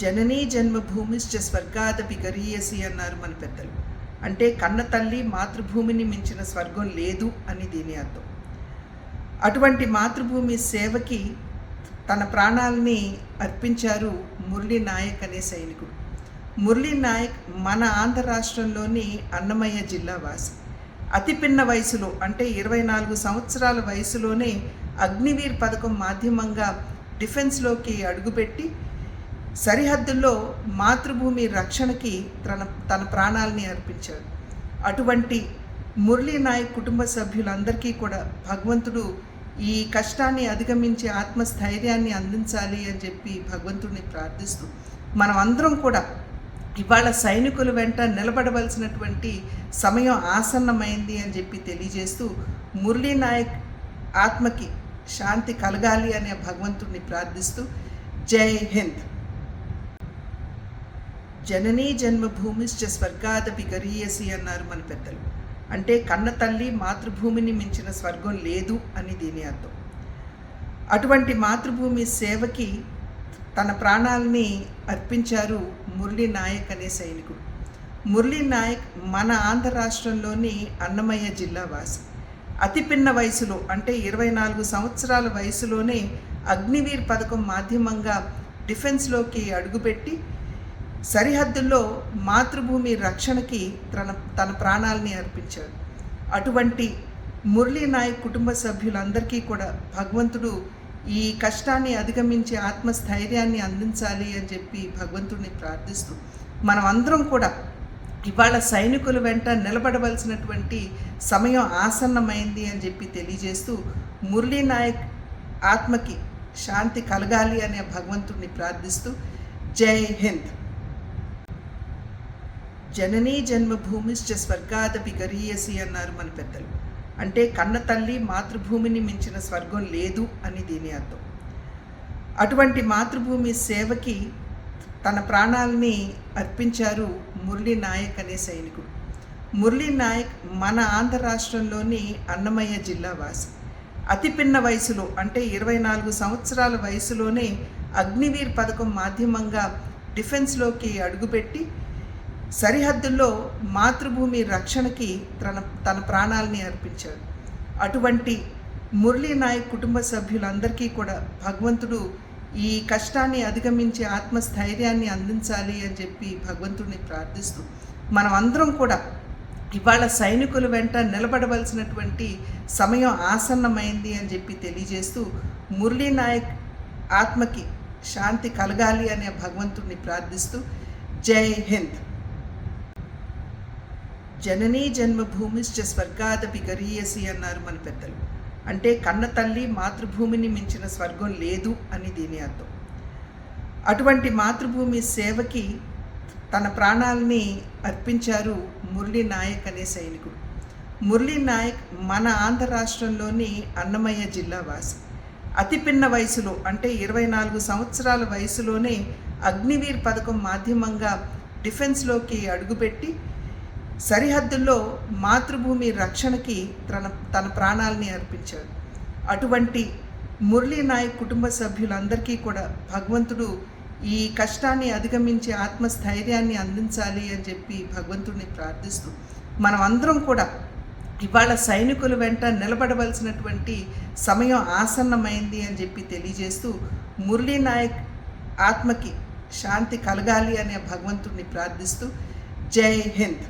జననీ జన్మభూమిశ్చ స్వర్గాదపి గరీయసి అన్నారు మన పెద్దలు. అంటే కన్న తల్లి మాతృభూమిని మించిన స్వర్గం లేదు అని దీని అర్థం. అటువంటి మాతృభూమి సేవకి తన ప్రాణాలని అర్పించారు మురళీ నాయక్ అనే సైనికుడు. మురళీ నాయక్ మన ఆంధ్ర రాష్ట్రంలోని అన్నమయ్య జిల్లా వాసి. అతి పిన్న వయసులో అంటే 24 సంవత్సరాల వయసులోనే అగ్నివీర్ పథకం మాధ్యమంగా డిఫెన్స్లోకి అడుగుపెట్టి సరిహద్దుల్లో మాతృభూమి రక్షణకి తన ప్రాణాలని అర్పించాడు. అటువంటి మురళీ నాయక్ కుటుంబ సభ్యులందరికీ కూడా భగవంతుడు ఈ కష్టాన్ని అధిగమించి ఆత్మస్థైర్యాన్ని అందించాలి అని చెప్పి భగవంతుడిని ప్రార్థిస్తూ మనం అందరం కూడా ఇవాళ సైనికుల వెంట నిలబడవలసినటువంటి సమయం ఆసన్నమైంది అని చెప్పి తెలియజేస్తూ మురళీ నాయక్ ఆత్మకి శాంతి కలగాలి అనే భగవంతుడిని ప్రార్థిస్తూ జై హింద్. జననీ జన్మభూమిశ్చ స్వర్గాదపి గరీయసి అన్నారు మన పెద్దలు. అంటే కన్న తల్లి మాతృభూమిని మించిన స్వర్గం లేదు అని దీని అర్థం. అటువంటి మాతృభూమి సేవకి తన ప్రాణాలని అర్పించారు మురళీ నాయక్ అనే సైనికుడు. మురళీ నాయక్ మన ఆంధ్ర రాష్ట్రంలోని అన్నమయ్య జిల్లా వాసి. అతి పిన్న వయసులో అంటే 24 సంవత్సరాల వయసులోనే అగ్నివీర్ పథకం మాధ్యమంగా డిఫెన్స్లోకి అడుగుపెట్టి సరిహద్దుల్లో మాతృభూమి రక్షణకి తన ప్రాణాలని అర్పించాడు. అటువంటి మురళీ నాయక్ కుటుంబ సభ్యులందరికీ కూడా భగవంతుడు ఈ కష్టాన్ని అధిగమించి ఆత్మస్థైర్యాన్ని అందించాలి అని చెప్పి భగవంతుడిని ప్రార్థిస్తూ మనం అందరం కూడా ఇవాళ సైనికుల వెంట నిలబడవలసినటువంటి సమయం ఆసన్నమైంది అని చెప్పి తెలియజేస్తూ మురళీ నాయక్ ఆత్మకి శాంతి కలగాలి అనే భగవంతుడిని ప్రార్థిస్తూ జై హింద్. జననీ జన్మభూమిశ్చ స్వర్గాదపి గరీయసి అన్నారు మన పెద్దలు. అంటే కన్న తల్లి మాతృభూమిని మించిన స్వర్గం లేదు అని దీని అర్థం. అటువంటి మాతృభూమి సేవకి తన ప్రాణాలని అర్పించారు మురళీ నాయక్ అనే సైనికుడు. మురళీ నాయక్ మన ఆంధ్ర రాష్ట్రంలోని అన్నమయ్య జిల్లా వాసి. అతి పిన్న వయసులో అంటే 24 సంవత్సరాల వయసులోనే అగ్నివీర్ పథకం మాధ్యమంగా డిఫెన్స్లోకి అడుగుపెట్టి సరిహద్దుల్లో మాతృభూమి రక్షణకి తన ప్రాణాలని అర్పించాడు. అటువంటి మురళీ నాయక్ కుటుంబ సభ్యులందరికీ కూడా భగవంతుడు ఈ కష్టాన్ని అధిగమించి ఆత్మస్థైర్యాన్ని అందించాలి అని చెప్పి భగవంతుడిని ప్రార్థిస్తూ మనం అందరం కూడా ఇవాళ సైనికుల వెంట నిలబడవలసినటువంటి సమయం ఆసన్నమైంది అని చెప్పి తెలియజేస్తూ మురళీ నాయక్ ఆత్మకి శాంతి కలగాలి అనే భగవంతుడిని ప్రార్థిస్తూ జై హింద్. జననీ జన్మభూమిశ్చ స్వర్గాదపి గరీయసి అన్నారు మన పెద్దలు. అంటే కన్న తల్లి మాతృభూమిని మించిన స్వర్గం లేదు అని దీని అర్థం. అటువంటి మాతృభూమి సేవకి తన ప్రాణాలని అర్పించారు మురళీ నాయక్ అనే సైనికుడు. మురళీ నాయక్ మన ఆంధ్ర రాష్ట్రంలోని అన్నమయ్య జిల్లా వాసి. అతి పిన్న వయసులో అంటే 24 సంవత్సరాల వయసులోనే అగ్నివీర్ పథకం మాధ్యమంగా డిఫెన్స్లోకి అడుగుపెట్టి సరిహద్దుల్లో మాతృభూమి రక్షణకి తన ప్రాణాలని అర్పించాడు. అటువంటి మురళీ నాయక్ కుటుంబ సభ్యులందరికీ కూడా భగవంతుడు ఈ కష్టాన్ని అధిగమించి ఆత్మస్థైర్యాన్ని అందించాలి అని చెప్పి భగవంతుడిని ప్రార్థిస్తూ మనం అందరం కూడా ఇవాళ సైనికుల వెంట నిలబడవలసినటువంటి సమయం ఆసన్నమైంది అని చెప్పి తెలియజేస్తూ మురళీ నాయక్ ఆత్మకి శాంతి కలగాలి అనే భగవంతుడిని ప్రార్థిస్తూ జై హింద్.